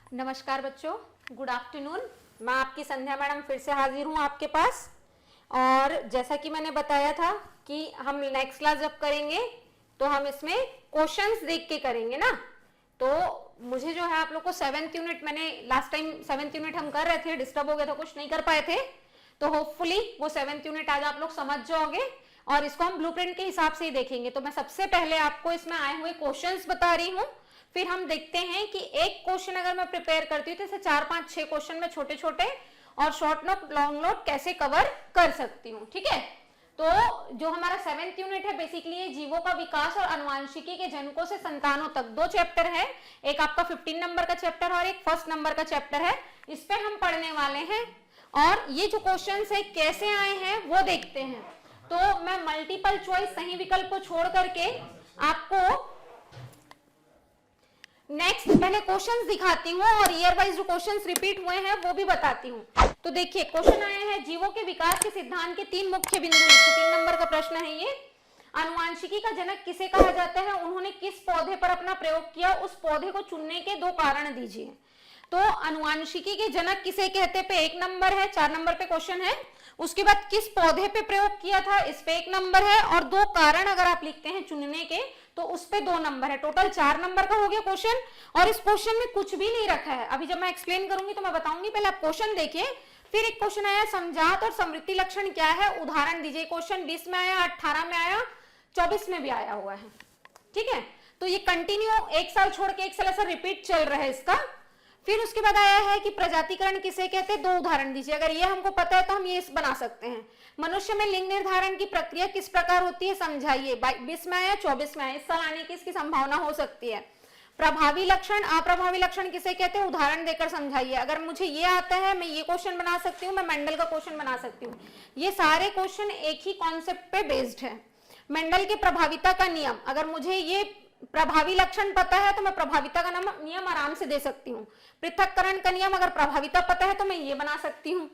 नमस्कार बच्चों, good afternoon. मैं आपकी संध्या मैडम फिर से हाजिर हूँ आपके पास। और जैसा कि मैंने बताया था कि हम नेक्स्ट क्लास जब करेंगे तो हम इसमें क्वेश्चंस देख के करेंगे ना। तो मुझे जो है आप लोग को 7th यूनिट, मैंने लास्ट टाइम 7th यूनिट हम कर रहे थे, डिस्टर्ब हो गया था, कुछ नहीं कर पाए थे। तो होपफुली वो 7th यूनिट आज आप लोग समझ जाओगे और इसको हम ब्लूप्रिंट के हिसाब से ही देखेंगे। तो मैं सबसे पहले आपको इसमें आए हुए क्वेश्चंस बता रही हूँ, फिर हम देखते हैं कि एक क्वेश्चन अगर मैं प्रिपेयर करती हूँ तो इसे 4, 5, 6 क्वेश्चन में छोटे छोटे और शॉर्ट नोट, लॉन्ग नोट कैसे कवर कर सकती हूँ। ठीक है, तो जो हमारा 7th यूनिट है बेसिकली ये जीवों का विकास और आनुवंशिकी के जनकों से संतानों तक 2 चैप्टर है। एक आपका 15 नंबर का चैप्टर और एक 1st नंबर का चैप्टर है। इस पे हम पढ़ने वाले हैं और ये जो क्वेश्चन है कैसे आए हैं वो देखते हैं। तो मैं मल्टीपल चॉइस सही विकल्प को छोड़ करके आपको नेक्स्ट पहले क्वेश्चंस दिखाती हूँ और ईयर वाइज जो क्वेश्चंस रिपीट हुए हैं वो भी बताती हूँ। तो देखिए क्वेश्चन आए हैं, जीवों के विकास के सिद्धांत के 3 मुख्य बिंदु। 3 नंबर का प्रश्न है ये। आनुवंशिकी का जनक किसे कहा जाता है, उन्होंने किस पौधे पर अपना प्रयोग किया, उस पौधे को चुनने के 2 कारण दीजिए। तो आनुवंशिकी के जनक किसे कहते पे 1 नंबर है, 4 नंबर पे क्वेश्चन है। उसके बाद किस पौधे पे प्रयोग किया था, इस पे 1 नंबर है और 2 कारण अगर आप लिखते हैं चुनने के तो उस पे 2 नंबर है। टोटल 4 नंबर का हो गया क्वेश्चन। और इस क्वेश्चन में कुछ भी नहीं रखा है, अभी जब मैं एक्सप्लेन करूंगी तो मैं बताऊंगी। पहले आप क्वेश्चन देखिए। फिर एक क्वेश्चन आया, समजात और समृद्धि लक्षण क्या है, उदाहरण दीजिए। क्वेश्चन 20 में आया, 18 में आया, 24 में भी आया हुआ है। ठीक है, तो ये कंटिन्यू एक साल छोड़ के एक साल ऐसा रिपीट चल रहा है इसका। फिर उसके बाद आया है कि प्रजातिकरण किसे कहते हैं, 2 उदाहरण दीजिए। अगर ये हमको पता है तो हम ये बना सकते हैं। मनुष्य में लिंग निर्धारण की प्रक्रिया किस प्रकार होती है, समझाइए। 20 में आया, 24 में आया, इस साल आने की इसकी संभावना हो सकती है। प्रभावी लक्षण, अप्रभावी लक्षण किसे कहते हैं, उदाहरण देकर समझाइए। अगर मुझे ये आता है मैं ये क्वेश्चन बना सकती हूँ, मैं मेंडल का क्वेश्चन बना सकती हूँ। ये सारे क्वेश्चन एक ही कॉन्सेप्ट पे बेस्ड है। मेंडल के प्रभाविता का नियम, अगर मुझे ये प्रभावी लक्षण पता है तो मैं प्रभाविता का नियम आराम से दे सकती हूँ। पृथक्करण का नियम, अगर प्रभाविता पता है तो मैं ये बना सकती हूँ।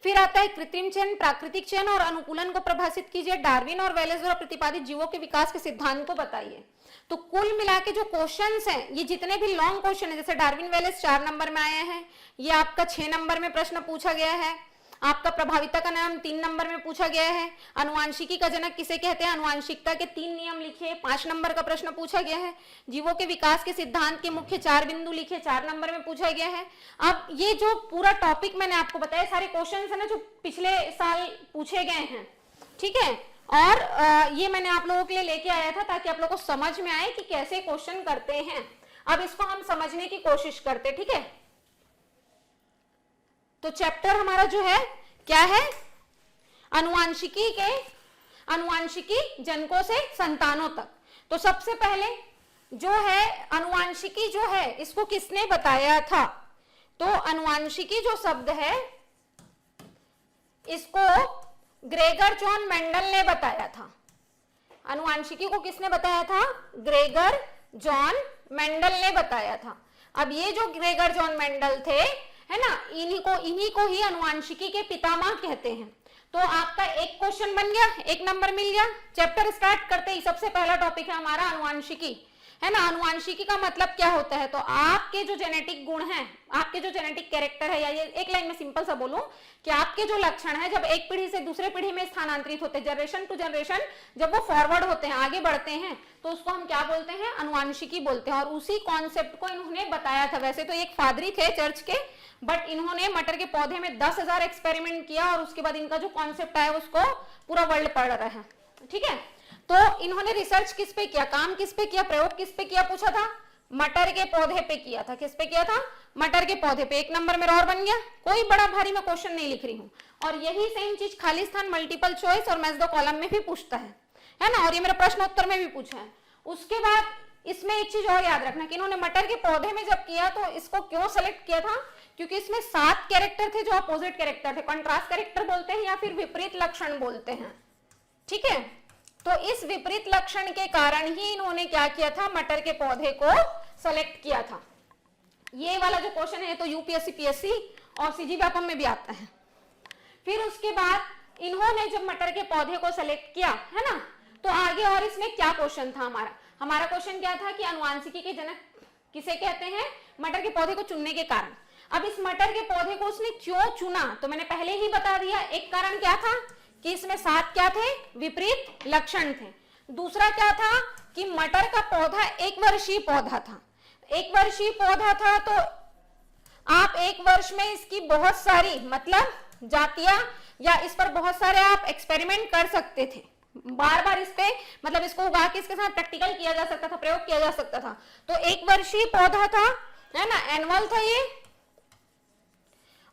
फिर आता है कृत्रिम चयन, प्राकृतिक चयन और अनुकूलन को परिभाषित कीजिए। डार्विन और वेलेस द्वारा प्रतिपादित जीवों के विकास के सिद्धांत को बताइए। तो कुल मिला के जो क्वेश्चंस हैं, ये जितने भी लॉन्ग क्वेश्चन है, जैसे डार्विन वेलेस 4 नंबर में आया है, ये आपका 6 नंबर में प्रश्न पूछा गया है। आपका प्रभाविता का नाम 3 नंबर में पूछा गया है। आनुवंशिकी का जनक किसे कहते हैं, आनुवंशिकता के 3 नियम लिखिए, 5 नंबर का प्रश्न पूछा गया है। जीवों के विकास के सिद्धांत के मुख्य 4 बिंदु लिखिए, 4 नंबर में पूछा गया है। अब ये जो पूरा टॉपिक मैंने आपको बताया, सारे क्वेश्चन है ना जो पिछले साल पूछे गए हैं। ठीक है, और ये मैंने आप लोगों के लिए लेके आया था ताकि आप लोगों को समझ में आए कि कैसे क्वेश्चन करते हैं। अब इसको हम समझने की कोशिश करते। ठीक है, तो चैप्टर हमारा जो है क्या है, आनुवंशिकी जनकों से संतानों तक। तो सबसे पहले जो है आनुवंशिकी जो है इसको किसने बताया था, तो आनुवंशिकी जो शब्द है इसको ग्रेगर जॉन मेंडल ने बताया था। आनुवंशिकी को किसने बताया था, ग्रेगर जॉन मेंडल ने बताया था। अब ये जो ग्रेगर जॉन मेंडल थे है ना, इन्हीं को ही आनुवंशिकी के पितामह कहते हैं। तो आपका एक क्वेश्चन बन गया, 1 नंबर मिल गया। चैप्टर स्टार्ट करते ही सबसे पहला टॉपिक है हमारा आनुवंशिकी, है ना। आनुवंशिकी का मतलब क्या होता है, तो आपके जो जेनेटिक गुण हैं, आपके जो जेनेटिक कैरेक्टर है, या ये एक लाइन में सिंपल सा बोलूं कि आपके जो लक्षण है जब एक पीढ़ी से दूसरे पीढ़ी में स्थानांतरित होते हैं, जनरेशन टू जनरेशन जब वो फॉरवर्ड होते हैं, आगे बढ़ते हैं, तो उसको हम क्या बोलते हैं, आनुवंशिकी बोलते हैं। और उसी कॉन्सेप्ट को इन्होंने बताया था। वैसे तो एक फादरी थे चर्च के, बट इन्होंने मटर के पौधे में 10,000 एक्सपेरिमेंट किया और उसके बाद इनका जो कॉन्सेप्ट आया उसको पूरा वर्ल्ड पढ़ रहा है। ठीक है, तो इन्होंने रिसर्च किस पे किया, काम किस पे किया, प्रयोग किस पे किया, पूछा था मटर के पौधे पे किया था। किस पे किया था, मटर के पौधे पे। 1 नंबर मेरा और बन गया। कोई बड़ा भारी मैं क्वेश्चन नहीं लिख रही हूँ। और यही सेम चीज खाली स्थान, मल्टीपल चॉइस और मैच द कॉलम में भी पूछता है ना, और ये मेरा प्रश्न उत्तर में भी पूछा है। उसके बाद इसमें एक चीज और याद रखना कि इन्होंने मटर के पौधे में जब किया तो इसको क्यों सेलेक्ट किया था, क्योंकि इसमें 7 कैरेक्टर थे जो अपोजिट कैरेक्टर थे, कंट्रास्ट कैरेक्टर बोलते हैं या फिर विपरीत लक्षण बोलते हैं। ठीक है, तो इस विपरीत लक्षण के कारण ही इन्होंने क्या किया था, मटर के पौधे को सेलेक्ट किया था। ये वाला जो क्वेश्चन है तो यूपीएससी, पीएससी और सीजी व्यापम में भी आता है। फिर उसके बाद इन्होंने जब मटर के पौधे को सेलेक्ट किया है ना, तो आगे और इसमें क्या क्वेश्चन था हमारा क्वेश्चन क्या था कि आनुवंशिकी के जनक किसे कहते हैं? मटर के पौधे को चुनने के कारण। अब इस मटर के पौधे को उसने क्यों चुना तो मैंने पहले ही बता दिया। एक कारण क्या था कि इसमें 7 क्या थे? विपरीत लक्षण थे। दूसरा क्या था कि मटर का पौधा 1 वर्षीय पौधा था। 1 वर्षीय पौधा था तो आप 1 वर्ष में इसकी बहुत सारी मतलब जातियां या इस पर बहुत सारे आप एक्सपेरिमेंट कर सकते थे। बार बार इस पे मतलब इसको उगा के इसके साथ प्रैक्टिकल किया जा सकता था, प्रयोग किया जा सकता था। तो 1 वर्षीय पौधा था, है ना, एनुअल था ये।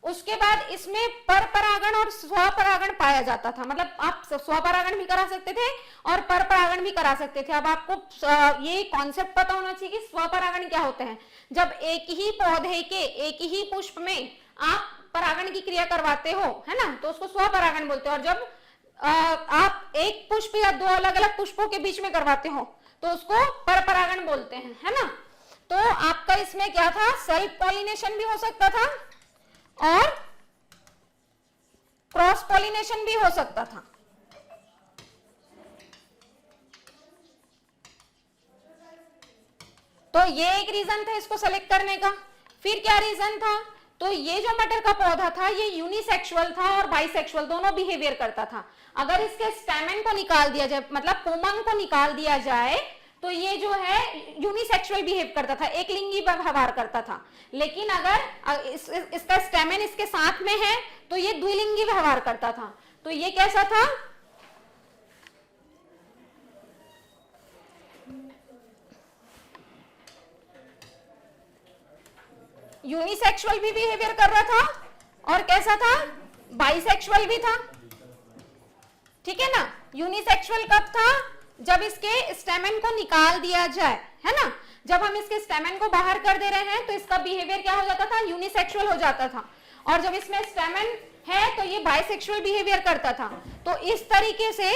उसके बाद इसमें पर परागण और स्वपरागण पाया जाता था। मतलब आप स्वपरागण भी करा सकते थे और पर परागण भी करा सकते थे। अब आपको ये कॉन्सेप्ट पता होना चाहिए कि स्वपरागण क्या होता है। जब एक ही पौधे के एक ही पुष्प में आप परागण की क्रिया करवाते हो, है ना, तो उसको स्वपरागण बोलते हैं। और जब आप एक पुष्प या 2 अलग अलग पुष्पों के बीच में करवाते हो तो उसको पर परागण बोलते हैं, है ना। तो आपका इसमें क्या था? सेल्फ पॉलिनेशन भी हो सकता था और क्रॉस पॉलिनेशन भी हो सकता था। तो ये एक रीजन था इसको सेलेक्ट करने का। फिर क्या रीजन था? तो ये जो मटर का पौधा था ये यूनिसेक्सुअल था और बाइसेक्सुअल दोनों बिहेवियर करता था। अगर इसके स्टेमेन को निकाल दिया जाए, मतलब पुमंग को निकाल दिया जाए, तो ये जो है यूनिसेक्सुअल बिहेव करता था, एक लिंगी व्यवहार करता था। लेकिन अगर इसका स्टेमेन इसके साथ में है तो ये द्विलिंगी व्यवहार करता था। तो ये कैसा था? यूनिसेक्सुअल भी बिहेवियर कर रहा था और कैसा था? बाइसेक्सुअल भी था। ठीक है ना। यूनिसेक्सुअल कब था? जब इसके स्टेमेन को निकाल दिया जाए, है ना। जब हम इसके स्टेमेन को बाहर कर दे रहे हैं तो इसका बिहेवियर क्या हो जाता था? यूनिसेक्सुअल हो जाता था। और जब इसमें स्टेमेन है तो ये बाइसेक्सुअल बिहेवियर करता था। तो इस तरीके से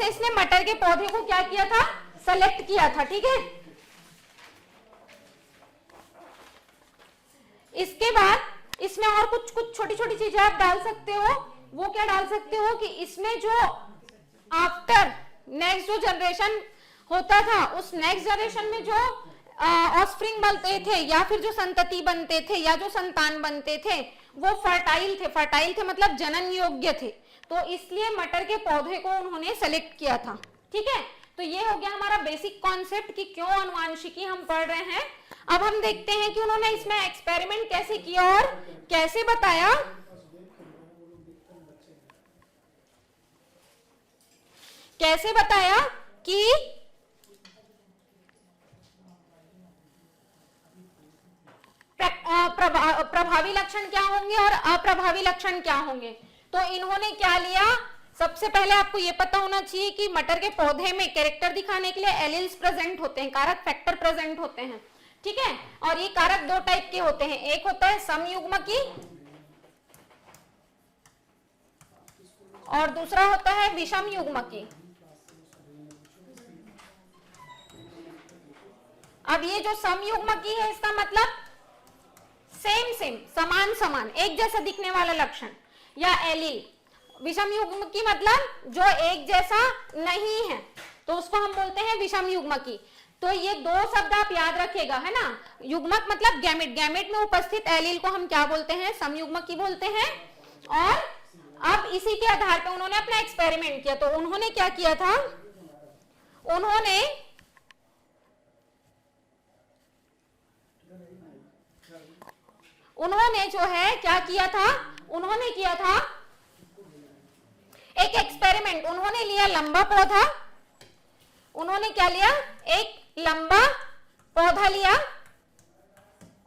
इसने मटर के पौधे को क्या किया था? सेलेक्ट किया था। ठीक है। इसके बाद इसमें और कुछ छोटी छोटी चीजें आप डाल सकते हो। वो क्या डाल सकते हो कि इसमें जो आफ्टर नेक्स्ट जो जनरेशन होता था, उस नेक्स्ट जनरेशन में जो ऑफस्प्रिंग बनते थे या फिर जो संतति बनते थे या जो संतान बनते थे वो फर्टाइल थे। फर्टाइल थे मतलब जनन योग्य थे। तो इसलिए मटर के पौधे को उन्होंने सेलेक्ट किया था। ठीक है। तो ये हो गया हमारा बेसिक कॉन्सेप्ट कि क्यों आनुवांशिकी हम पढ़ रहे हैं। अब हम देखते हैं कि उन्होंने इसमें एक्सपेरिमेंट कैसे किया और कैसे बताया। कैसे बताया कि प्रभावी लक्षण क्या होंगे और अप्रभावी लक्षण क्या होंगे। तो इन्होंने क्या लिया? सबसे पहले आपको यह पता होना चाहिए कि मटर के पौधे में कैरेक्टर दिखाने के लिए एलिल्स प्रेजेंट होते हैं, कारक फैक्टर प्रेजेंट होते हैं। ठीक है। और ये कारक 2 टाइप के होते हैं। एक होता है समयुग्मकी और दूसरा होता है विषम युग्मकी। अब ये जो समयुग्मकी है इसका मतलब सेम समान समान एक जैसा दिखने वाला लक्षण या एलील। विषम युग्मकी मतलब जो एक जैसा नहीं है तो उसको हम बोलते हैं विषम युग्मकी। तो ये 2 शब्द आप याद रखिएगा, है ना। युग्मक मतलब गैमेट, गैमेट में उपस्थित एलील को हम क्या बोलते हैं? समयुग्मकी बोलते हैं। और अब इसी के आधार पर उन्होंने अपना एक्सपेरिमेंट किया। तो उन्होंने क्या किया था? उन्होंने जो है क्या किया था? उन्होंने किया था एक एक्सपेरिमेंट। उन्होंने लिया लंबा पौधा। उन्होंने क्या लिया? एक लंबा पौधा लिया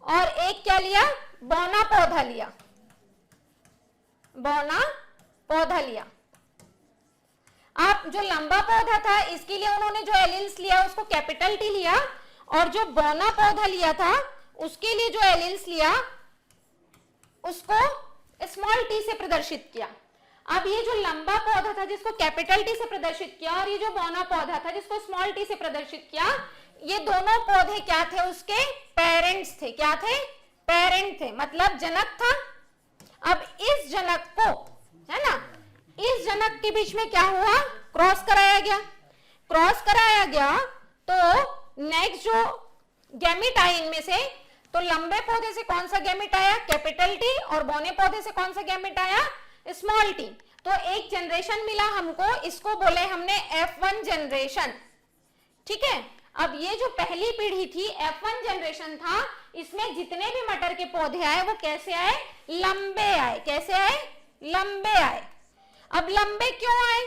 और एक क्या लिया? बौना पौधा लिया। बौना पौधा लिया। आप जो लंबा पौधा था इसके लिए उन्होंने जो एलिल्स लिया उसको कैपिटल टी लिया और जो बौना पौधा लिया था उसके लिए जो एलिल्स लिया उसको स्मॉल टी से प्रदर्शित किया। अब ये जो लंबा पौधा था जिसको कैपिटल टी से प्रदर्शित किया और ये जो बौना पौधा था जिसको स्मॉल टी से प्रदर्शित किया, ये दोनों पौधे क्या थे? उसके पेरेंट्स थे। क्या थे? पेरेंट थे, मतलब जनक था। अब इस जनक को, है ना, इस जनक के बीच में क्या हुआ? क्रॉस कराया गया। क्रॉस कराया गया तो नेक्स्ट जो गैमेट आए इनमें से, तो लंबे पौधे से कौन सा गैमेट आया, कैपिटल टी, और बौने पौधे से कौन सा गैमेट आया, स्मॉल टी। तो एक जनरेशन मिला हमको, इसको बोले हमने F1 जनरेशन। ठीक है, अब ये जो पहली पीढ़ी थी F1 जनरेशन था, इसमें जितने भी मटर के पौधे आए वो कैसे आए, लंबे आए। कैसे आए, लंबे आए। अब लंबे क्यों आए,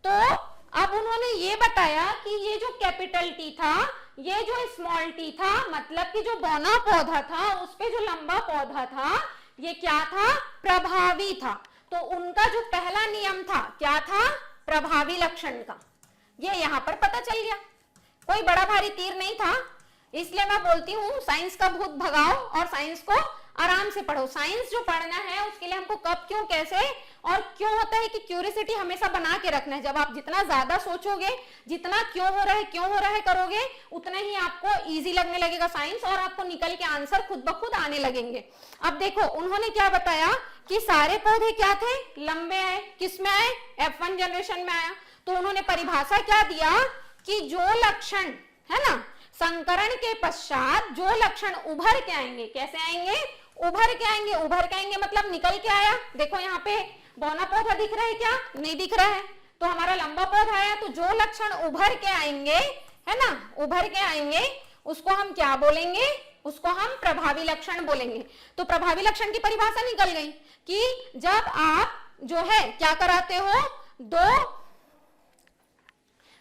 तो अब उन्होंने ये बताया कि ये जो कैपिटल टी था, ये जो स्मॉल टी था, मतलब कि जो बौना पौधा था उस पे जो लंबा पौधा था, ये क्या था, प्रभावी था। तो उनका जो पहला नियम था क्या था, प्रभावी लक्षण का, ये यहां पर पता चल गया। कोई बड़ा भारी तीर नहीं था, इसलिए मैं बोलती हूँ साइंस का भूत भगाओ और साइंस को आराम से पढ़ो। साइंस जो पढ़ना है उसके लिए हमको कब, क्यों, कैसे और क्यों होता है कि क्यूरियोसिटी हमेशा बना के रखना है। जब आप जितना ज्यादा सोचोगे, जितना क्यों हो रहा है करोगे, उतना ही आपको इजी लगने लगेगा साइंस, और आपको निकल के आंसर खुद ब खुद आने लगेंगे। अब देखो उन्होंने क्या बताया कि सारे पौधे क्या थे, लंबे आए। किसमें आए, F1 जनरेशन में आया। तो उन्होंने परिभाषा क्या दिया कि जो लक्षण है ना, संकरण के पश्चात जो लक्षण उभर के आएंगे, कैसे आएंगे, उभर के आएंगे। उभर के आएंगे मतलब निकल के आया। देखो यहाँ पे बौना पौधा दिख रहा है क्या, नहीं दिख रहा है, तो हमारा लंबा पौधा आया। तो जो लक्षण उभर के आएंगे, है ना, उभर के आएंगे, उसको हम क्या बोलेंगे, उसको हम प्रभावी लक्षण बोलेंगे। तो प्रभावी लक्षण की परिभाषा निकल गई कि जब आप जो है क्या कराते हो, दो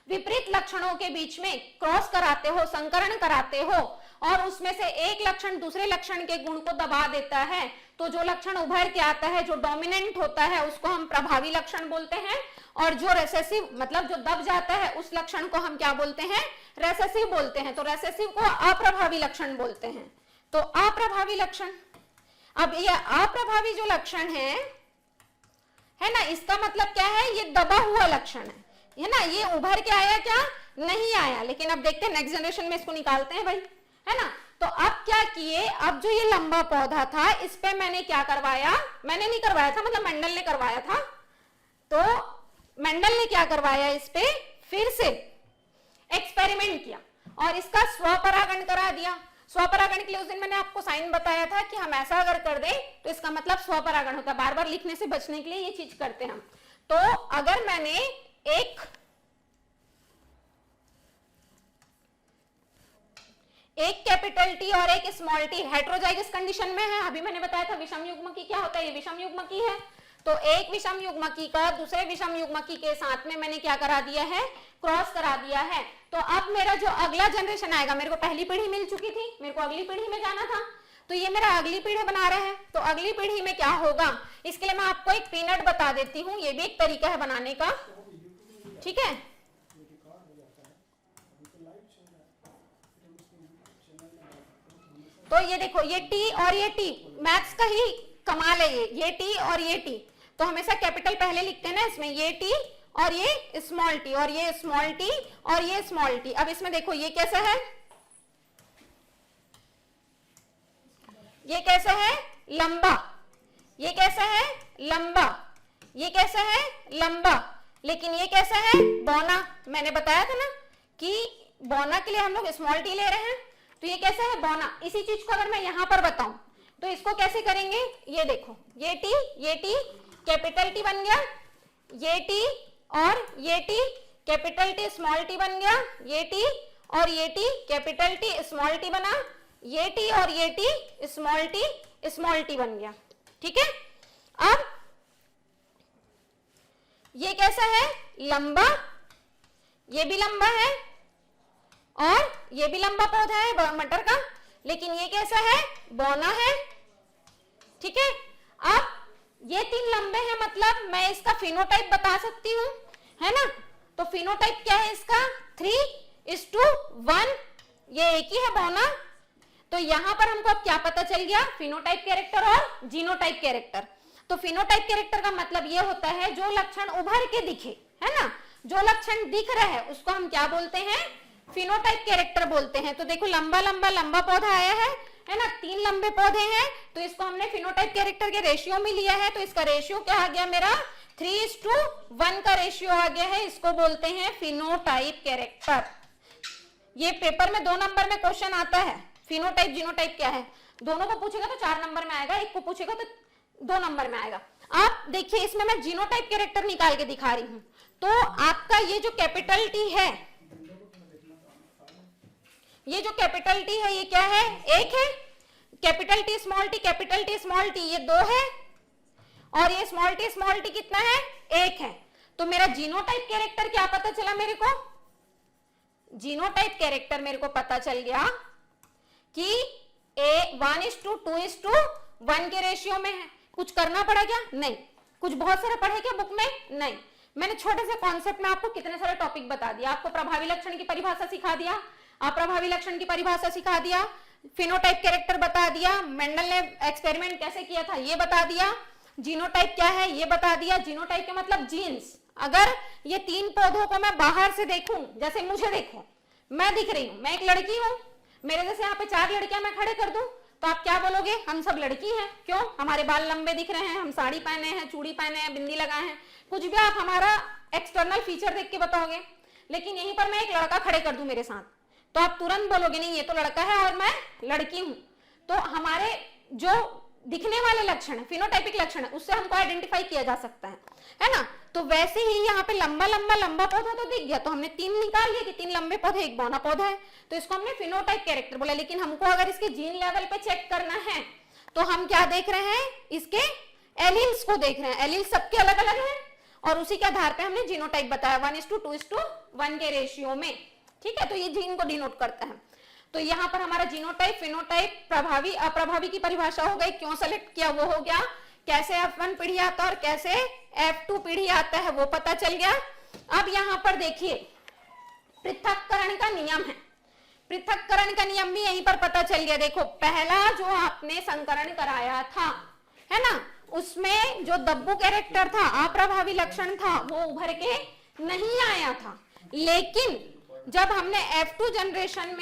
विपरीत लक्षणों के बीच में क्रॉस कराते हो, संकरण कराते हो, और उसमें से एक लक्षण दूसरे लक्षण के गुण को दबा देता है, तो जो लक्षण उभर के आता है, जो डोमिनेंट होता है, उसको हम प्रभावी लक्षण बोलते हैं। और जो रेसेसिव मतलब जो दब जाता है, उस लक्षण को हम क्या बोलते हैं, रेसेसिव बोलते हैं। तो रेसेसिव को अप्रभावी लक्षण बोलते हैं। तो अप्रभावी लक्षण, अब ये अप्रभावी जो लक्षण है ना, इसका मतलब क्या है, ये दबा हुआ लक्षण है ना, ये उभर के आया क्या, नहीं आया। लेकिन अब देखते हैं नेक्स्ट जनरेशन में इसको निकालते हैं भाई, है ना। तो अब क्या किए, अब जो ये लंबा पौधा था इस पे मैंने क्या करवाया, मैंने नहीं करवाया था, मतलब मेंडल ने करवाया था। तो मेंडल ने क्या करवाया, इस पे फिर से एक्सपेरिमेंट किया और इसका स्वपरागण करा दिया। स्वपरागण के लिए उस दिन मैंने आपको साइन बताया था कि हम ऐसा अगर कर दें तो इसका मतलब स्वपरागण होता है। बार बार लिखने से बचने के लिए ये चीज करते हैं हम। तो अगर मैंने एक कैपिटल टी और एक स्मॉल टी हेटेरोजाइगस कंडीशन में है, अभी मैंने बताया था विषम युग्मकी क्या होता है, ये विषम युग्मकी है। तो एक विषम युग्मकी का दूसरे विषम युग्मकी के साथ में मैंने क्या करा दिया है, क्रॉस करा दिया है। तो अब मेरा जो अगला जनरेशन आएगा, मेरे को पहली पीढ़ी मिल चुकी थी, मेरे को अगली पीढ़ी में जाना था, तो ये मेरा अगली पीढ़ी बना रहा है। तो अगली पीढ़ी में क्या होगा, इसके लिए मैं आपको एक पीनट बता देती हूँ, ये भी एक तरीका है बनाने का, ठीक है। तो ये देखो, ये टी और ये टी, मैथ्स का ही कमाल है ये टी और ये टी। तो हमेशा कैपिटल पहले लिखते हैं ना इसमें, ये टी और ये स्मॉल टी और ये स्मॉल टी और ये स्मॉल टी। अब इसमें देखो ये कैसा है, ये कैसा है, लंबा, ये कैसा है, लंबा, ये कैसा है, लंबा, लेकिन ये कैसा है, बौना। मैंने बताया था ना कि बौना के लिए हम लोग स्मॉल टी ले रहे हैं, तो ये कैसा है, बौना। इसी चीज को अगर मैं यहां पर बताऊं तो इसको कैसे करेंगे, ये देखो, ये टी कैपिटल टी बन गया, ये टी और ये T capital T small T बन गया, ये टी और ये T capital T small T बना, ये टी और ये टी स्मॉल टी बन गया, ठीक है। अब ये कैसा है, लंबा, ये भी लंबा है और ये भी लंबा पौधा है मटर का, लेकिन ये कैसा है, बौना है, ठीक है। अब ये तीन लंबे हैं, मतलब मैं इसका फिनोटाइप बता सकती हूँ, है ना। तो फिनोटाइप क्या है इसका, 3:1, ये एक ही है बौना। तो यहां पर हमको अब क्या पता चल गया, फिनोटाइप कैरेक्टर और जीनोटाइप कैरेक्टर। तो फिनोटाइप कैरेक्टर का मतलब ये होता है जो लक्षण उभर के दिखे, है ना, जो लक्षण दिख रहा है उसको हम क्या बोलते हैं, फिनोटाइप कैरेक्टर बोलते हैं। तो देखो लंबा लंबा लंबा पौधा आया है ना, 3 लंबे पौधे हैं, तो इसको हमने फिनोटाइप कैरेक्टर के रेशियो में लिया है। तो इसका रेशियो क्या आ गया मेरा, 3:1 का रेशियो आ गया है, इसको बोलते हैं फिनोटाइप कैरेक्टर। ये पेपर में 2 नंबर में क्वेश्चन आता है। फिनोटाइप जीनोटाइप क्या है, दोनों को पूछेगा तो 4 नंबर में आएगा, एक को पूछेगा तो 2 नंबर में आएगा। आप देखिए इसमें मैं जीनोटाइप कैरेक्टर निकाल के दिखा रही हूं। तो आपका ये जो कैपिटल टी है, ये जो कैपिटल टी है ये क्या है, एक है। कैपिटल टी स्मॉल टी ये 2 है, और ये स्मॉल टी कितना है, 1 है। तो मेरा जीनोटाइप कैरेक्टर क्या पता चला मेरे को, जीनोटाइप कैरेक्टर मेरे को पता चल गया कि 1:2:1 के रेशियो में है। कुछ करना पड़ा क्या, नहीं। कुछ बहुत सारा पढ़े क्या बुक में, नहीं। मैंने छोटे से कॉन्सेप्ट में आपको कितने सारे टॉपिक बता दिया। आपको प्रभावी लक्षण की परिभाषा सिखा दिया, अप्रभावी लक्षण की परिभाषा सिखा दिया, फिनोटाइप कैरेक्टर बता दिया, मेंडल ने एक्सपेरिमेंट कैसे किया था ये बता दिया, जीनोटाइप क्या है ये बता दिया। जीनोटाइप के मतलब जीन्स। अगर ये 3 पौधों को मैं बाहर से देखूं, जैसे मुझे देखो, मैं दिख रही हूं, मैं एक लड़की हूं, मेरे जैसे यहाँ पे 4 लड़कियां मैं खड़े कर दूं तो आप क्या बोलोगे, हम सब लड़की हैं। क्यों, हमारे बाल लंबे दिख रहे हैं, हम साड़ी पहने हैं, चूड़ी पहने हैं, बिंदी लगाए हैं, कुछ भी आप हमारा एक्सटर्नल फीचर देख के बताओगे। लेकिन यहीं पर मैं एक लड़का खड़े कर दूं मेरे साथ, तो आप तुरंत बोलोगे नहीं ये तो लड़का है और मैं लड़की हूं। तो हमारे जो दिखने वाले लक्षण है, फिनोटाइपिक लक्षण है, उससे हमको आइडेंटिफाई किया जा सकता है ना। तो वैसे ही यहाँ पे लंबा पौधा तो दिख गया, तो हमने 3 निकाल लिया कि 3 लंबे पौधे, 1 बौना पौधा है, तो इसको हमने फिनोटाइप कैरेक्टर बोला। लेकिन हमको अगर इसके जीन लेवल पे चेक करना है तो हम क्या देख रहे हैं, इसके एलील्स को देख रहे हैं। एलील्स सबके अलग अलग हैं और उसी के आधार पे हमने जीनोटाइप बताया 1:2:1 के रेशियो में। ठीक है, तो ये जीन को डिनोट करता है। तो यहाँ पर हमारा जीनोटाइप, फिनोटाइप, प्रभावी अप्रभावी की परिभाषा हो गई, क्यों सेलेक्ट किया वो हो गया, कैसे F1 पीढ़ी आता है और कैसे F2 पीढ़ी आता है वो पता चल गया। अब यहाँ पर देखिए पृथक्करण का नियम है, पृथक्करण का नियम भी यहीं पर पता चल गया। देखो पहला जो आपने संकरण कराया था है ना, उसमें जो दब्बू कैरेक्टर था, अप्रभावी लक्षण था, वो उभर के नहीं आया था। लेकिन जब हमने F2 जनरेशन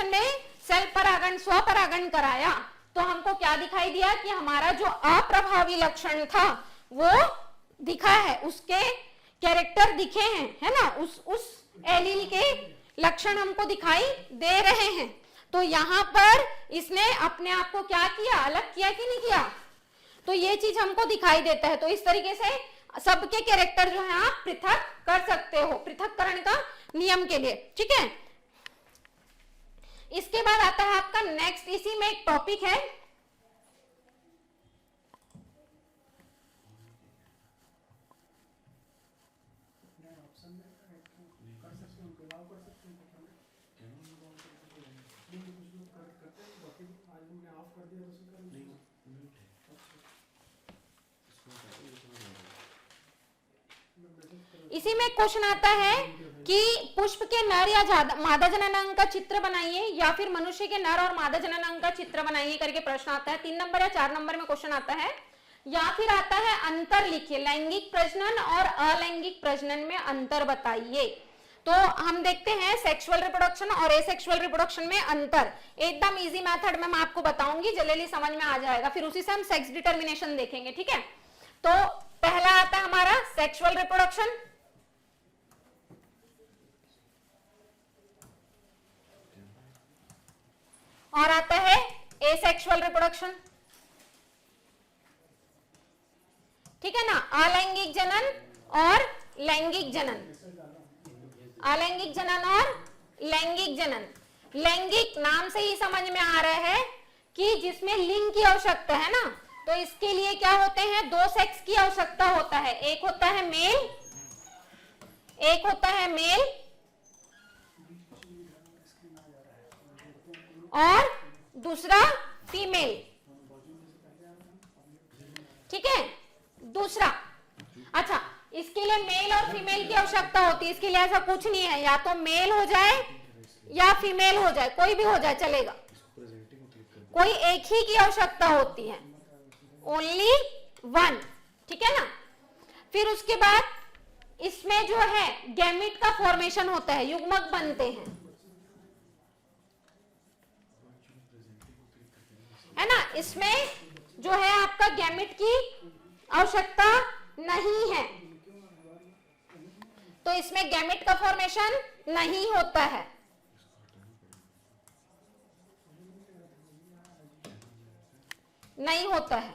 में सेल्फ परागण स्वपरागण कराया तो हमको क्या दिखाई दिया कि हमारा जो अप्रभावी लक्षण था वो दिखा है, उसके कैरेक्टर दिखे हैं, है ना, उस एलील के लक्षण हमको दिखाई दे रहे हैं। तो यहाँ पर इसने अपने आप को क्या किया, अलग किया कि नहीं किया, तो ये चीज हमको दिखाई देता है। तो इस तरीके से सबके कैरेक्टर जो है आप पृथक कर सकते हो पृथक्करण का नियम के लिए। ठीक है, इसके बाद आता है आपका नेक्स्ट, इसी में एक टॉपिक है इसी में क्वेश्चन आता है कि पुष्प के नर या मादा जननांग का चित्र बनाइए या फिर मनुष्य के नर और मादा जननांग का चित्र बनाइए करके प्रश्न आता है। 3 नंबर या 4 नंबर में क्वेश्चन आता है। या फिर आता है अंतर लिखिए, लैंगिक प्रजनन और अलैंगिक प्रजनन में अंतर बताइए। तो हम देखते हैं सेक्सुअल रिप्रोडक्शन और एसेक्सुअल रिप्रोडक्शन में अंतर। एकदम इजी मेथड में मैं आपको बताऊंगी, जल्दी समझ में आ जाएगा, फिर उसी से हम सेक्स डिटर्मिनेशन देखेंगे। ठीक है, तो पहला आता है हमारा सेक्सुअल रिप्रोडक्शन, और आता है एसेक्सुअल रिप्रोडक्शन। ठीक है ना, अलैंगिक जनन और लैंगिक जनन, अलैंगिक जनन और लैंगिक जनन। लैंगिक नाम से ही समझ में आ रहा है कि जिसमें लिंग की आवश्यकता है ना, तो इसके लिए क्या होते हैं, 2 सेक्स की आवश्यकता होता है, एक होता है मेल, एक होता है मेल और दूसरा फीमेल। ठीक है, दूसरा, अच्छा इसके लिए मेल और फीमेल की आवश्यकता होती है। इसके लिए ऐसा कुछ नहीं है, या तो मेल हो जाए या फीमेल हो जाए, कोई भी हो जाए चलेगा, कोई एक ही की आवश्यकता होती है, ओनली 1। ठीक है ना, फिर उसके बाद इसमें जो है गैमेट का फॉर्मेशन होता है, युग्मक बनते हैं, है ना। इसमें जो है आपका गैमेट की आवश्यकता नहीं है, तो इसमें गैमेट का फॉर्मेशन नहीं होता है। नहीं होता है,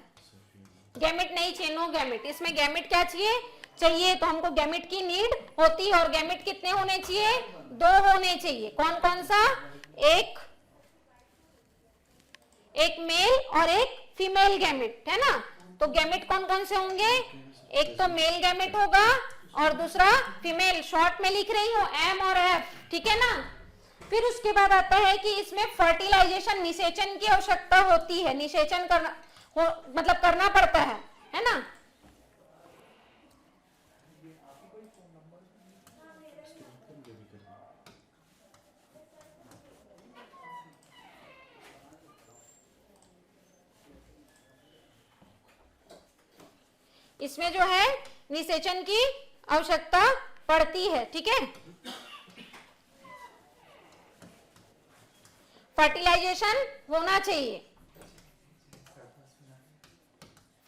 गैमेट नहीं चाहिए, नो गैमेट। इसमें गैमेट क्या चाहिए? चाहिए, तो हमको गैमेट की नीड होती है। और गैमेट कितने होने चाहिए? 2 होने चाहिए। कौन कौन सा? एक मेल और एक फीमेल गैमेट, है ना। तो गैमेट कौन कौन से होंगे? एक तो मेल गैमेट होगा और दूसरा फीमेल। शॉर्ट में लिख रही हूं एम और एफ, ठीक है ना। फिर उसके बाद आता है कि इसमें फर्टिलाइजेशन, निषेचन की आवश्यकता होती है। निषेचन करना मतलब करना पड़ता है ना। इसमें जो है निषेचन की आवश्यकता पड़ती है, ठीक है। फर्टिलाइजेशन होना चाहिए,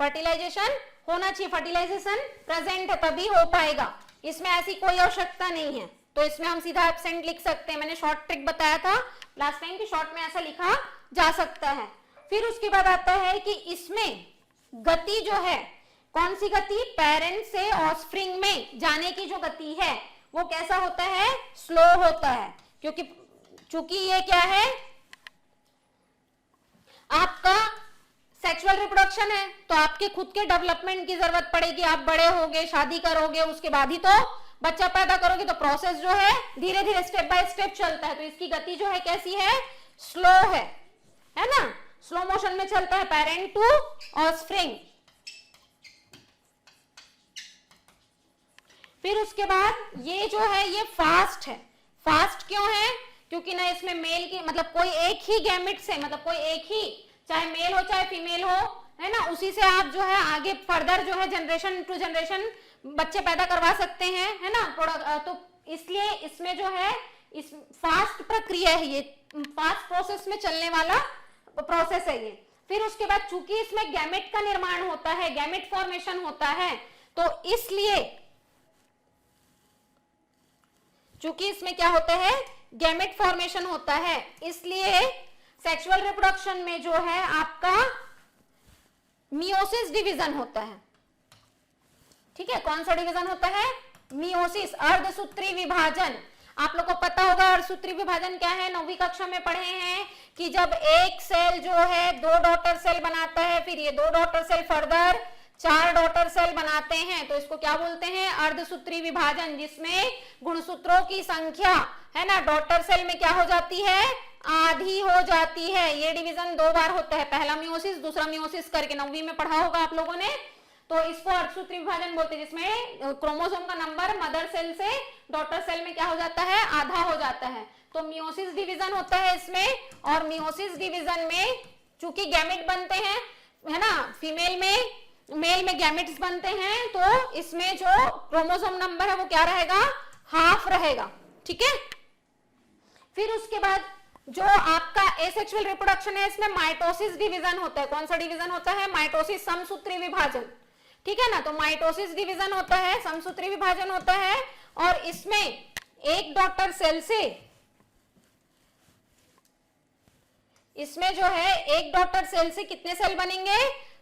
फर्टिलाइजेशन होना चाहिए। फर्टिलाइजेशन प्रेजेंट है तभी हो पाएगा, इसमें ऐसी कोई आवश्यकता नहीं है। तो इसमें हम सीधा एब्सेंट लिख सकते हैं। मैंने शॉर्ट ट्रिक बताया था लास्ट टाइम कि शॉर्ट में ऐसा लिखा जा सकता है। फिर उसके बाद आता है कि इसमें गति जो है, कौन सी गति? पेरेंट से ऑफस्प्रिंग में जाने की जो गति है वो कैसा होता है? स्लो होता है। क्योंकि चूंकि ये क्या है, आपका सेक्सुअल रिप्रोडक्शन है, तो आपके खुद के डेवलपमेंट की जरूरत पड़ेगी। आप बड़े होगे, शादी करोगे, उसके बाद ही तो बच्चा पैदा करोगे। तो प्रोसेस जो है धीरे धीरे स्टेप बाय स्टेप चलता है। तो इसकी गति जो है कैसी है? स्लो है ना। स्लो मोशन में चलता है, पेरेंट टू ऑफस्प्रिंग। फिर उसके बाद ये जो है ये फास्ट है। फास्ट क्यों है? क्योंकि ना इसमें मेल की मतलब कोई एक ही गैमेट से, मतलब कोई एक ही, चाहे मेल हो चाहे फीमेल हो, है ना, उसी से आप जो है आगे फर्दर जो है जनरेशन टू जनरेशन बच्चे पैदा करवा सकते हैं, है ना। तो इसलिए इसमें जो है इस फास्ट प्रक्रिया है, ये फास्ट प्रोसेस में चलने वाला प्रोसेस है ये। फिर उसके बाद चूंकि इसमें गैमेट का निर्माण होता है, गैमेट फॉर्मेशन होता है, तो इसलिए चूंकि इसमें क्या होता है? गैमेट फॉर्मेशन होता है, इसलिए सेक्सुअल रिप्रोडक्शन में जो है आपका मियोसिस डिवीजन होता है, ठीक है। कौन सा डिवीजन होता है? मियोसिस, अर्धसूत्री विभाजन। आप लोग को पता होगा अर्धसूत्री विभाजन क्या है, 9वीं कक्षा में पढ़े हैं कि जब एक सेल जो है 2 डॉटर सेल बनाता है, फिर ये 2 daughter cell further 4 daughter cell बनाते हैं, तो इसको क्या बोलते हैं? अर्धसूत्री विभाजन, जिसमें गुणसूत्रों की संख्या, है ना, डॉटर सेल में क्या हो जाती है? आधी हो जाती है। ये डिवीजन 2 बार होता है, पहला मियोसिस दूसरा मियोसिस करके 9वीं में पढ़ा होगा आप लोगों ने। तो इसको अर्धसूत्री विभाजन बोलते हैं, जिसमें क्रोमोसोम का नंबर मदर सेल से डॉटर सेल में क्या हो जाता है? आधा हो जाता है। तो मियोसिस डिवीजन होता है इसमें। और मियोसिस डिवीजन में चूंकि गैमेट बनते हैं, है ना, फीमेल में मेल में गैमेट्स बनते हैं, तो इसमें जो क्रोमोसोम नंबर है वो क्या रहेगा? हाफ रहेगा, ठीक है। फिर उसके बाद जो आपका एसेक्सुअल रिप्रोडक्शन है, इसमें माइटोसिस डिवीजन होता है। कौन सा डिवीजन होता है? माइटोसिस, समसूत्री विभाजन, ठीक है ना। तो माइटोसिस डिवीजन होता है, समसूत्री विभाजन होता है। और इसमें एक डॉटर सेल से, इसमें जो है एक डॉटर सेल से कितने सेल बनेंगे?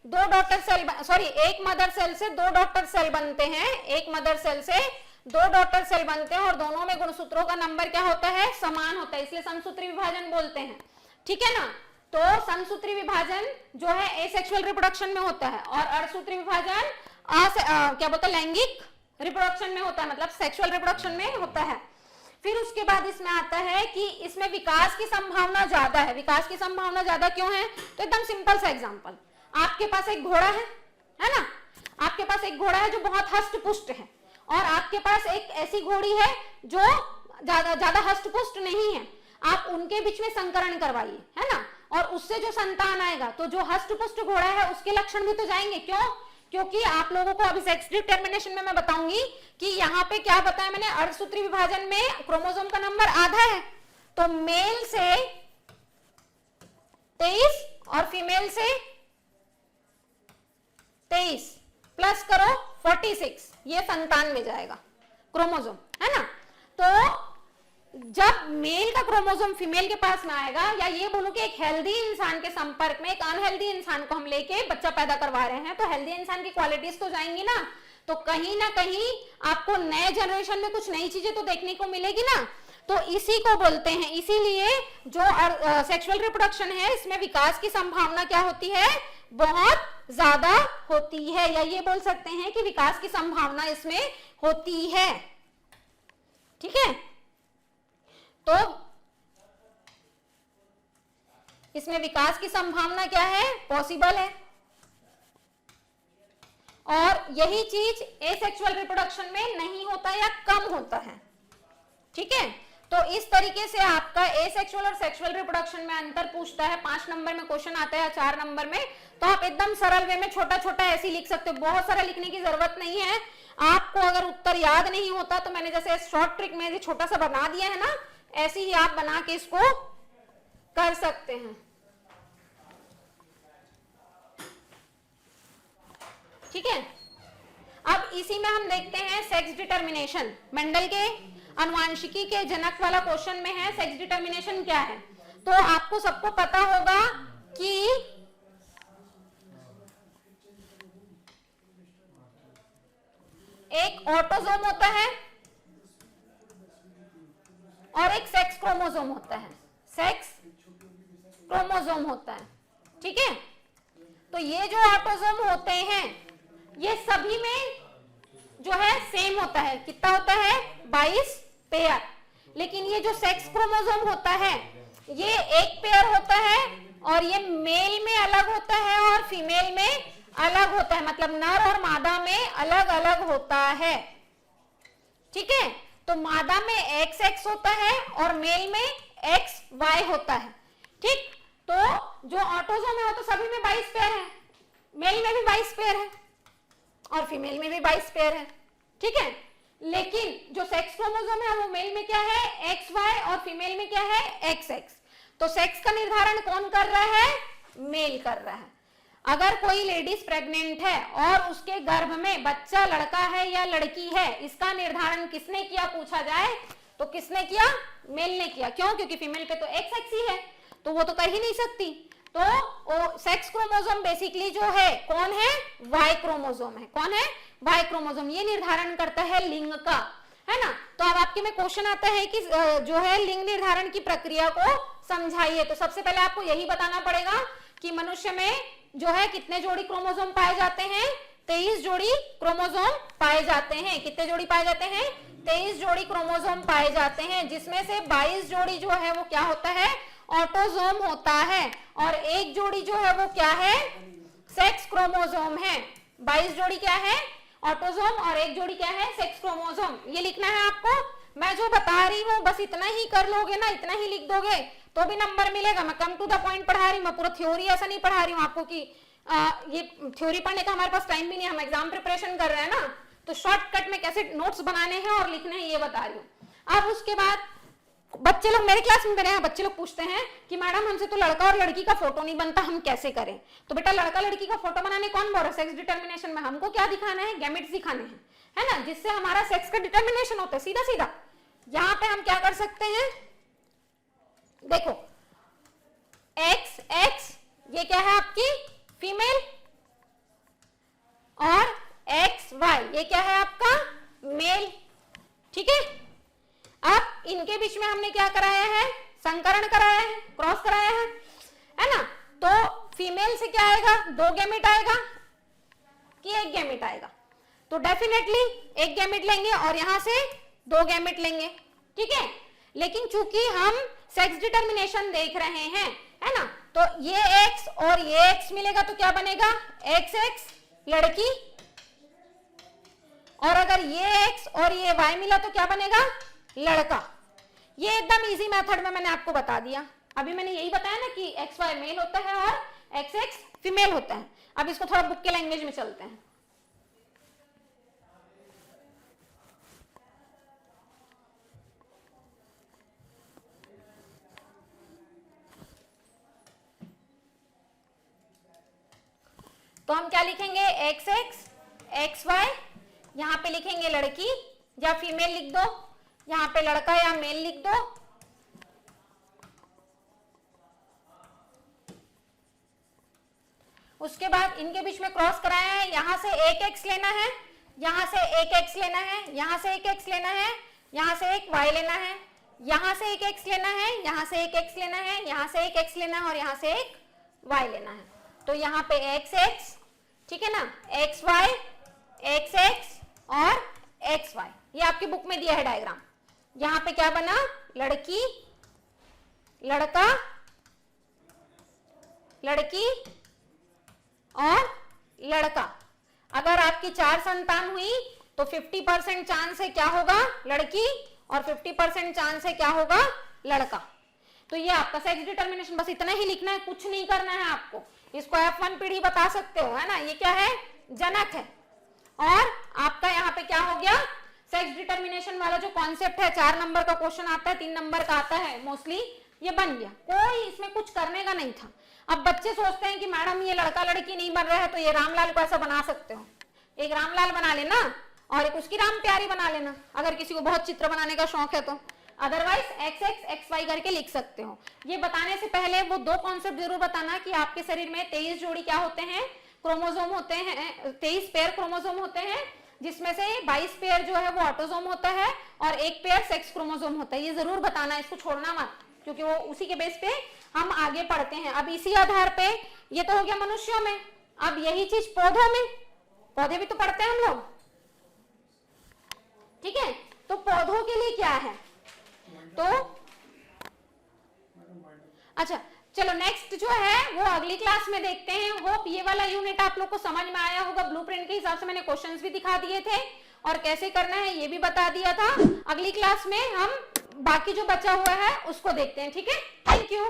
2 डॉटर सेल, सॉरी, एक मदर सेल से 2 डॉटर सेल बनते हैं। एक मदर सेल से 2 डॉटर सेल बनते हैं और दोनों में गुणसूत्रों का नंबर क्या होता है? समान होता है, इसलिए समसूत्री विभाजन बोलते हैं, ठीक है ना। तो समसूत्री विभाजन जो है एसेक्सुअल रिप्रोडक्शन में होता है और अर्धसूत्री विभाजन क्या बोलते हैं? लैंगिक रिप्रोडक्शन में होता है, मतलब सेक्सुअल रिप्रोडक्शन में होता है। फिर उसके बाद इसमें आता है कि इसमें विकास की संभावना ज्यादा है। विकास की संभावना ज्यादा क्यों है? तो एकदम सिंपल सा एग्जांपल, आपके पास एक घोड़ा है ना, आपके पास एक घोड़ा है जो बहुत हष्ट पुष्ट है, और आपके पास एक ऐसी घोड़ी है जो ज्यादा हष्ट पुष्ट नहीं है। आप उनके बीच में संकरण करवाइए, है ना, और उससे जो संतान आएगा, तो जो हष्ट पुष्ट घोड़ा है उसके लक्षण भी तो जाएंगे। क्यों? क्योंकि आप लोगों को अभी सेक्स डिटरमिनेशन में मैं बताऊंगी कि यहाँ पे क्या बताया मैंने, अर्धसूत्री विभाजन में क्रोमोसोम का नंबर आधा है, तो मेल से 23 और फीमेल से 23 प्लस करो 46, ये संतान में जाएगा क्रोमोसोम, है ना। तो जब मेल का क्रोमोसोम फीमेल के पास में आएगा, या ये बोलो कि एक हेल्दी इंसान के संपर्क में एक अनहेल्दी इंसान को हम लेके बच्चा पैदा करवा रहे हैं, तो हेल्दी इंसान की क्वालिटीज तो जाएंगी ना, तो कहीं ना कहीं आपको नए जनरेशन में कुछ नई चीजें तो देखने को मिलेगी ना। तो इसी को बोलते हैं, इसीलिए जो सेक्सुअल रिप्रोडक्शन है इसमें विकास की संभावना क्या होती है, बहुत ज्यादा होती है, या ये बोल सकते हैं कि विकास की संभावना इसमें होती है। ठीक है, तो इसमें विकास की संभावना क्या है, पॉसिबल है। और यही चीज एसेक्सुअल रिप्रोडक्शन में नहीं होता या कम होता है। ठीक है, तो इस तरीके से आपका एसेक्सुअल और सेक्सुअल रिप्रोडक्शन में अंतर पूछता है। 5 नंबर में क्वेश्चन आता है, 4 नंबर में, तो आप एकदम सरल वे में छोटा छोटा ऐसे लिख सकते हो, बहुत सारा लिखने की जरूरत नहीं है। आपको अगर उत्तर याद नहीं होता तो मैंने जैसे शॉर्ट ट्रिक में छोटा सा बना दिया है ना, ऐसे ही आप बना के इसको कर सकते हैं। ठीक है, अब इसी में हम देखते हैं सेक्स डिटर्मिनेशन। मेंडल के अनुवांशिकी के जनक वाला क्वेश्चन में है सेक्स डिटर्मिनेशन क्या है। तो आपको सबको पता होगा कि एक ऑटोसोम होता है और एक सेक्स क्रोमोसोम होता है, सेक्स क्रोमोसोम होता है। ठीक है, तो ये जो ऑटोसोम होते हैं ये सभी में जो है सेम होता है, कितना होता है, 22 पेयर। लेकिन ये जो सेक्स क्रोमोसोम होता है ये एक पेयर होता है, और ये मेल में अलग होता है और फीमेल में अलग होता है, मतलब नर और मादा में अलग अलग होता है। ठीक है, तो मादा में XX होता है और मेल में XY होता है। ठीक, तो जो ऑटोसोम है वो तो सभी में 22 पेयर है, मेल में भी 22 पेयर है और फीमेल में भी 22 पेयर है। ठीक है, लेकिन जो सेक्स क्रोमोसोम है वो मेल में क्या है, XY, और फीमेल में क्या है, XX। तो सेक्स का निर्धारण कौन कर रहा है, मेल कर रहा है। अगर कोई लेडीज प्रेग्नेंट है और उसके गर्भ में बच्चा लड़का है या लड़की है, इसका निर्धारण किसने किया पूछा जाए तो किसने किया, मेल ने किया। क्यों, क्योंकि फीमेल पे तो XX ही है, तो वो तो कर ही नहीं सकती। तो सेक्स क्रोमोसोम बेसिकली जो है कौन है, वाई क्रोमोसोम है। कौन है, वाई क्रोमोसोम। ये निर्धारण करता है लिंग का, है ना। तो अब आपके में क्वेश्चन आता है कि जो है लिंग निर्धारण की प्रक्रिया को समझाइए। तो सबसे पहले आपको यही बताना पड़ेगा कि मनुष्य में जो है कितने जोड़ी क्रोमोसोम पाए जाते हैं, 23 जोड़ी क्रोमोसोम पाए जाते हैं। कितने जोड़ी पाए जाते हैं, 23 जोड़ी क्रोमोसोम पाए जाते हैं, जिसमें से 22 जोड़ी जो है वो क्या होता है, ऑटोसोम होता है, और एक जोड़ी जो है वो क्या है, सेक्स क्रोमोसोम है। 22 जोड़ी क्या है, ऑटोसोम, और एक जोड़ी क्या है, सेक्स क्रोमोसोम। ये लिखना है आपको। मैं जो बता रही हूँ बस इतना ही कर लोगे ना, इतना ही लिख दोगे तो भी नंबर मिलेगा। मैं कम टू द पॉइंट पढ़ा रही हूँ, मैं पूरा थ्योरी ऐसा नहीं पढ़ा रही हूँ आपको कि ये थ्योरी पढ़ने का हमारे पास टाइम भी नहीं, हम एग्जाम प्रिपरेशन कर रहे हैं ना, तो शॉर्टकट में कैसे नोट्स बनाने हैं और लिखने हैं ये बता रही हूँ। अब उसके बाद बच्चे लोग मेरे क्लास में मेरे बच्चे लोग पूछते हैं कि मैडम हमसे तो लड़का और लड़की का फोटो नहीं बनता, हम कैसे करें। तो बेटा लड़का लड़की का फोटो बनाने कौन बोल रहा है, सेक्स डिटर्मिनेशन में हमको क्या दिखाना है, गैमेट्स दिखाने हैं, है ना, जिससे हमारा सेक्स का डिटर्मिनेशन होता है सीधा सीधा। यहां पे हम क्या कर सकते हैं, देखो XX ये क्या है आपकी फीमेल, और XY ये क्या है आपका मेल। ठीक है, अब इनके बीच में हमने क्या कराया है, संकरण कराया है, क्रॉस कराया है ना। तो फीमेल से क्या आएगा, 2 गैमेट आएगा कि 1 गैमेट आएगा, तो डेफिनेटली 1 गैमेट लेंगे और यहां से 2 गैमेट लेंगे। ठीक है, लेकिन चूंकि हम सेक्स डिटर्मिनेशन देख रहे हैं, है ना, तो ये X और ये X मिलेगा तो क्या बनेगा, XX लड़की, और अगर ये X और ये Y मिला तो क्या बनेगा, लड़का। ये एकदम इजी मेथड में मैंने आपको बता दिया। अभी मैंने यही बताया ना कि XY मेल होता है और XX फीमेल होता है। अब इसको थोड़ा बुक के लैंग्वेज में चलते हैं। तो हम क्या लिखेंगे, XX XY, यहां पे लिखेंगे लड़की या फीमेल लिख दो, यहाँ पे लड़का या मेल लिख दो, उसके बाद इनके बीच में क्रॉस कराया है, यहां से एक एक्स लेना है, यहां से एक एक्स लेना है, यहां से एक एक्स लेना है, यहां से एक वाई लेना है, यहां से एक एक्स लेना है, यहां से एक एक्स लेना है, यहां से एक एक्स लेना है और यहां से एक वाई लेना है। तो यहाँ पे एक्स एक्स, ठीक है ना, एक्स वाई, एक्स एक्स और एक्स वाई, ये आपकी बुक में दिया है डायग्राम। यहाँ पे क्या बना, लड़की, लड़का, लड़की और लड़का। अगर आपकी 4 संतान हुई तो 50% चांस है क्या होगा, लड़की, और 50% चांस है क्या होगा, लड़का। तो ये आपका सेक्स डिटर्मिनेशन, बस इतना ही लिखना है, कुछ नहीं करना है आपको। इसको F1 पीढ़ी बता सकते हो, है ना, ये क्या है, जनक है। और आपका यहाँ पे क्या हो गया, सेक्स डिटर्मिनेशन वाला जो कॉन्सेप्ट है, 4 नंबर का क्वेश्चन आता है, 3 नंबर का आता है मोस्टली, ये बन गया, कोई इसमें कुछ करने का नहीं था। अब बच्चे सोचते हैं कि मैडम ये लड़का लड़की नहीं बन रहा है, तो ये रामलाल को ऐसा बना सकते हो, एक रामलाल बना लेना और एक उसकी राम प्यारी बना लेना, अगर किसी को बहुत चित्र बनाने का शौक है तो। Otherwise X X X Y करके लिख सकते हो। ये बताने से पहले वो 2 कॉन्सेप्ट जरूर बताना कि आपके शरीर में 23 जोड़ी क्या होते हैं, क्रोमोसोम होते हैं, 23 पेयर क्रोमोसोम होते हैं, जिसमें से 22 पेयर जो है वो ऑटोसोम होता है और 1 पेयर सेक्स क्रोमोसोम होता है। ये जरूर बताना, इसको छोड़ना मत, क्योंकि वो उसी के बेस पे हम आगे पढ़ते हैं। अब इसी आधार पे, ये तो हो गया मनुष्यों में, अब यही चीज पौधों में, पौधे भी तो पढ़ते हैं हम लोग, ठीक है। तो पौधों के लिए क्या है, तो अच्छा चलो नेक्स्ट जो है वो अगली क्लास में देखते हैं। होप ये वाला यूनिट आप लोग को समझ में आया होगा। ब्लूप्रिंट के हिसाब से मैंने क्वेश्चंस भी दिखा दिए थे और कैसे करना है ये भी बता दिया था। अगली क्लास में हम बाकी जो बचा हुआ है उसको देखते हैं, ठीक है। Thank you.